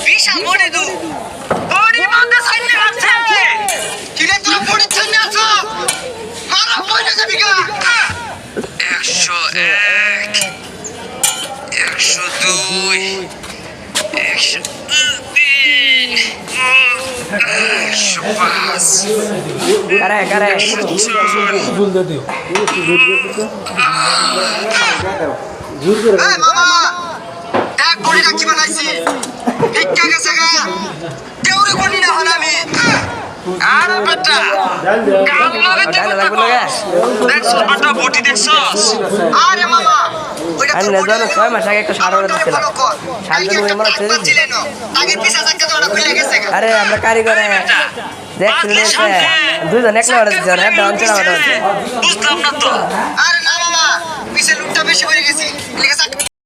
বিশাল body দু body মধ্যে সাইডে আছে কিরে তোরা বডি ছাইনে আছো মারা কইনা যাবি গা 101 102 करे भूल दे दियो মামা এক বডি রাখি বানাইছি ভিক্ষা গেছে গা কেউরে কোনি না হন আমি আরে বেটা কাল লগে দেব দেখছস বেটা বডি দেখছস আরে মামা ওইটা আমি নেজানো 6 মাস আগে একটা সার অর্ডার দিছিলাম সারজন ওই আমরা ছেড়ে দিই আগে পিছা জায়গা তো ওটা খুলে গেছে গা আরে আমরা কারিগরে দেখছেন দুইজন একলা অর্ডার দিছেন একটা অঞ্চল অর্ডার বুঝলাম না তো আরে না মামা পিছে লুকটা বেশি হয়ে গেছে লেগে